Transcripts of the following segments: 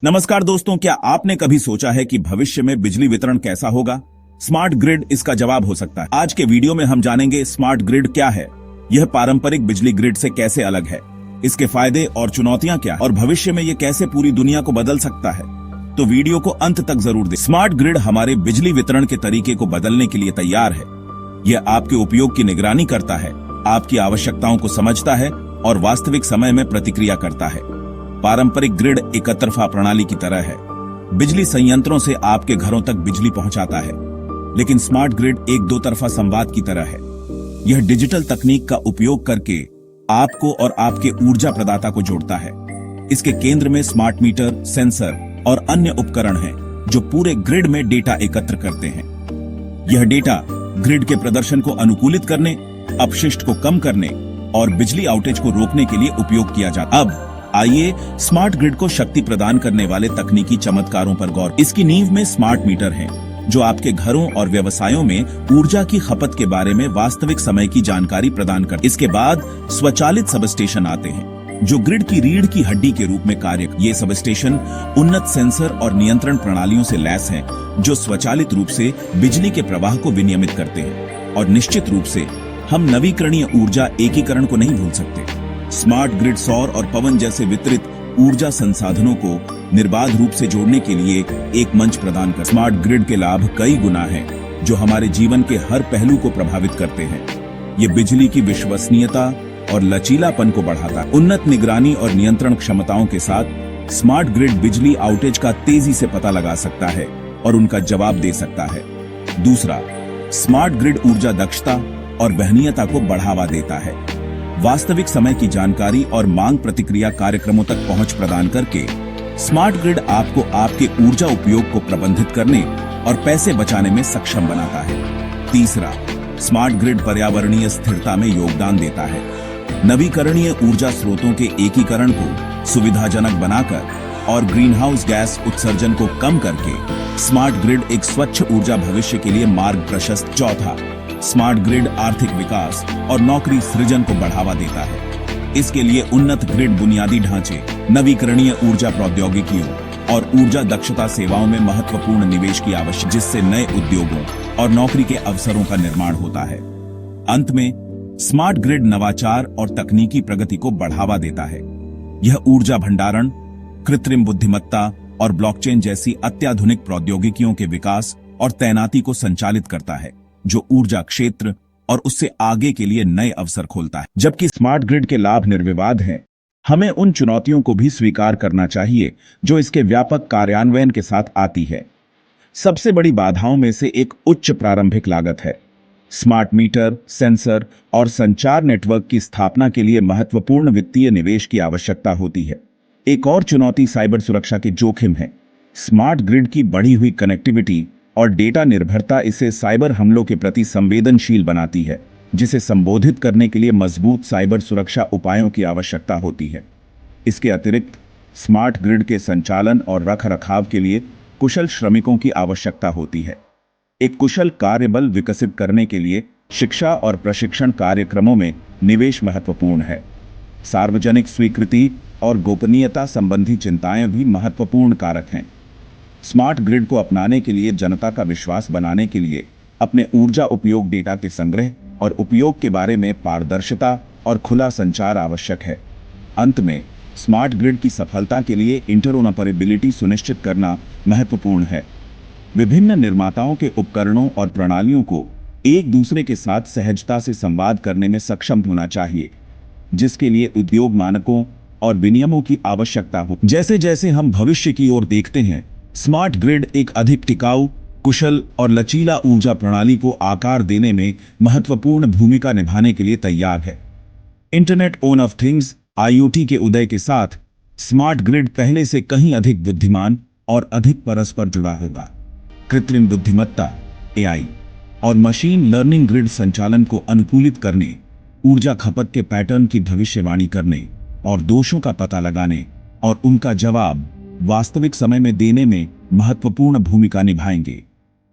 नमस्कार दोस्तों, क्या आपने कभी सोचा है कि भविष्य में बिजली वितरण कैसा होगा? स्मार्ट ग्रिड इसका जवाब हो सकता है। आज के वीडियो में हम जानेंगे स्मार्ट ग्रिड क्या है, यह पारंपरिक बिजली ग्रिड से कैसे अलग है, इसके फायदे और चुनौतियां क्या, और भविष्य में यह कैसे पूरी दुनिया को बदल सकता है। तो वीडियो को अंत तक जरूर दें। स्मार्ट ग्रिड हमारे बिजली वितरण के तरीके को बदलने के लिए तैयार है। यह आपके उपयोग की निगरानी करता है, आपकी आवश्यकताओं को समझता है और वास्तविक समय में प्रतिक्रिया करता है। पारंपरिक ग्रिड एक तरफा प्रणाली की तरह है, बिजली संयंत्रों से आपके घरों तक बिजली पहुंचाता है, लेकिन स्मार्ट ग्रिड एक दो तरफा संवाद की तरह है। यह डिजिटल तकनीक का उपयोग करके आपको और आपके ऊर्जा प्रदाता को जोड़ता है। इसके केंद्र में स्मार्ट मीटर, सेंसर और अन्य उपकरण हैं, जो पूरे ग्रिड में डेटा एकत्र करते हैं। यह डेटा ग्रिड के प्रदर्शन को अनुकूलित करने, अपशिष्ट को कम करने और बिजली आउटेज को रोकने के लिए उपयोग किया जाता है। अब आइए स्मार्ट ग्रिड को शक्ति प्रदान करने वाले तकनीकी चमत्कारों पर गौर। इसकी नींव में स्मार्ट मीटर हैं, जो आपके घरों और व्यवसायों में ऊर्जा की खपत के बारे में वास्तविक समय की जानकारी प्रदान करते हैं। इसके बाद स्वचालित सबस्टेशन आते हैं, जो ग्रिड की रीढ़ की हड्डी के रूप में कार्य करते हैं। ये सबस्टेशन उन्नत सेंसर और नियंत्रण प्रणालियों से लैस हैं, जो स्वचालित रूप से बिजली के प्रवाह को विनियमित करते हैं। और निश्चित रूप से हम नवीकरणीय ऊर्जा एकीकरण को नहीं भूल सकते। स्मार्ट ग्रिड सौर और पवन जैसे वितरित ऊर्जा संसाधनों को निर्बाध रूप से जोड़ने के लिए एक मंच प्रदान कर। स्मार्ट ग्रिड के लाभ कई गुना हैं, जो हमारे जीवन के हर पहलू को प्रभावित करते हैं। ये बिजली की विश्वसनीयता और लचीलापन को बढ़ाता है। उन्नत निगरानी और नियंत्रण क्षमताओं के साथ स्मार्ट ग्रिड बिजली आउटेज का तेजी से पता लगा सकता है और उनका जवाब दे सकता है। दूसरा, स्मार्ट ग्रिड ऊर्जा दक्षता और वहनीयता को बढ़ावा देता है। वास्तविक समय की जानकारी और मांग प्रतिक्रिया कार्यक्रमों तक पहुंच प्रदान करके स्मार्ट ग्रिड आपको आपके ऊर्जा उपयोग को प्रबंधित करने और पैसे बचाने में सक्षम बनाता है। तीसरा, स्मार्ट ग्रिड पर्यावरणीय स्थिरता में योगदान देता है। नवीकरणीय ऊर्जा स्रोतों के एकीकरण को सुविधाजनक बनाकर और ग्रीनहाउस गैस उत्सर्जन को कम करके स्मार्ट ग्रिड एक स्वच्छ ऊर्जा भविष्य के लिए मार्ग प्रशस्त। चौथा, स्मार्ट ग्रिड आर्थिक विकास और नौकरी सृजन को बढ़ावा देता है। इसके लिए उन्नत ग्रिड बुनियादी ढांचे, नवीकरणीय ऊर्जा प्रौद्योगिकियों और ऊर्जा दक्षता सेवाओं में महत्वपूर्ण निवेश की आवश्यकता, जिससे नए उद्योगों और नौकरी के अवसरों का निर्माण होता है। अंत में, स्मार्ट ग्रिड नवाचार और तकनीकी प्रगति को बढ़ावा देता है। यह ऊर्जा भंडारण, कृत्रिम बुद्धिमत्ता और ब्लॉकचेन जैसी अत्याधुनिक प्रौद्योगिकियों के विकास और तैनाती को संचालित करता है, जो ऊर्जा क्षेत्र और उससे आगे के लिए नए अवसर खोलता है। जबकि स्मार्ट ग्रिड के लाभ निर्विवाद हैं, हमें उन चुनौतियों को भी स्वीकार करना चाहिए जो इसके व्यापक कार्यान्वयन के साथ आती है। सबसे बड़ी बाधाओं में से एक उच्च प्रारंभिक लागत है। स्मार्ट मीटर, सेंसर और संचार नेटवर्क की स्थापना के लिए महत्वपूर्ण वित्तीय निवेश की आवश्यकता होती है। एक और चुनौती साइबर सुरक्षा के जोखिम है। स्मार्ट ग्रिड की बढ़ी हुई कनेक्टिविटी और डेटा निर्भरता इसे साइबर हमलों के प्रति संवेदनशील बनाती है, जिसे संबोधित करने के लिए मजबूत साइबर सुरक्षा उपायों की आवश्यकता होती है। इसके अतिरिक्त स्मार्ट ग्रिड के संचालन और रखरखाव के लिए कुशल श्रमिकों की आवश्यकता होती है। एक कुशल कार्यबल विकसित करने के लिए शिक्षा और प्रशिक्षण कार्यक्रमों में निवेश महत्वपूर्ण है। सार्वजनिक स्वीकृति और गोपनीयता संबंधी चिंताएं भी महत्वपूर्ण कारक हैं। स्मार्ट ग्रिड को अपनाने के लिए जनता का विश्वास बनाने के लिए अपने ऊर्जा उपयोग डेटा के संग्रह और उपयोग के बारे में पारदर्शिता और खुला संचार आवश्यक है। अंत में, स्मार्ट ग्रिड की सफलता के लिए इंटरऑपरेबिलिटी सुनिश्चित करना महत्वपूर्ण है। विभिन्न निर्माताओं के उपकरणों और प्रणालियों को एक दूसरे के साथ सहजता से संवाद करने में सक्षम होना चाहिए, जिसके लिए उद्योग मानकों और विनियमों की आवश्यकता हो। जैसे जैसे हम भविष्य की ओर देखते हैं, स्मार्ट ग्रिड एक अधिक टिकाऊ, कुशल और लचीला ऊर्जा प्रणाली को आकार देने में महत्वपूर्ण भूमिका निभाने के लिए तैयार है। इंटरनेट ऑफ थिंग्स (IoT) के उदय के साथ स्मार्ट ग्रिड पहले से कहीं अधिक बुद्धिमान और अधिक परस्पर जुड़ा होगा। कृत्रिम बुद्धिमत्ता (AI) और मशीन लर्निंग ग्रिड संचालन को अनुकूलित करने, ऊर्जा खपत के पैटर्न की भविष्यवाणी करने और दोषों का पता लगाने और उनका जवाब वास्तविक समय में देने में महत्वपूर्ण भूमिका निभाएंगे।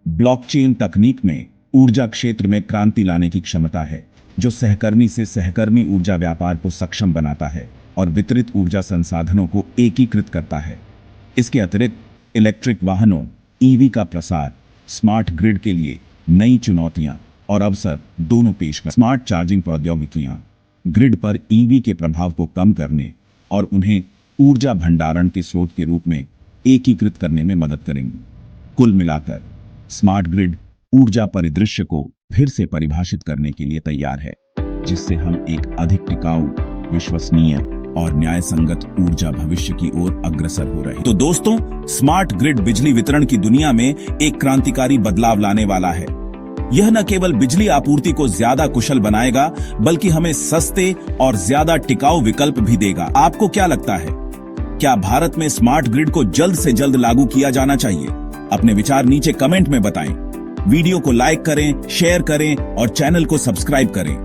ब्लॉकचेन तकनीक में ऊर्जा क्षेत्र में क्रांति लाने की क्षमता है, जो सहकर्मी से सहकर्मी ऊर्जा व्यापार को सक्षम बनाता है और वितरित ऊर्जा संसाधनों को एकीकृत करता है। इसके अतिरिक्त इलेक्ट्रिक वाहनों ईवी का प्रसार स्मार्ट ग्रिड के लिए नई चुनौतियां और अवसर दोनों पेश कर स्मार्ट चार्जिंग प्रौद्योगिकियां ग्रिड पर ईवी के प्रभाव को कम करने और उन्हें ऊर्जा भंडारण के स्रोत के रूप में एकीकृत करने में मदद करेंगी। कुल मिलाकर स्मार्ट ग्रिड ऊर्जा परिदृश्य को फिर से परिभाषित करने के लिए तैयार है, जिससे हम एक अधिक टिकाऊ, विश्वसनीय और न्याय संगत ऊर्जा भविष्य की ओर अग्रसर हो रहे हैं। तो दोस्तों, स्मार्ट ग्रिड बिजली वितरण की दुनिया में एक क्रांतिकारी बदलाव लाने वाला है। यह न केवल बिजली आपूर्ति को ज्यादा कुशल बनाएगा, बल्कि हमें सस्ते और ज्यादा टिकाऊ विकल्प भी देगा। आपको क्या लगता है? क्या भारत में स्मार्ट ग्रिड को जल्द से जल्द लागू किया जाना चाहिए? अपने विचार नीचे कमेंट में बताएं। वीडियो को लाइक करें, शेयर करें और चैनल को सब्सक्राइब करें।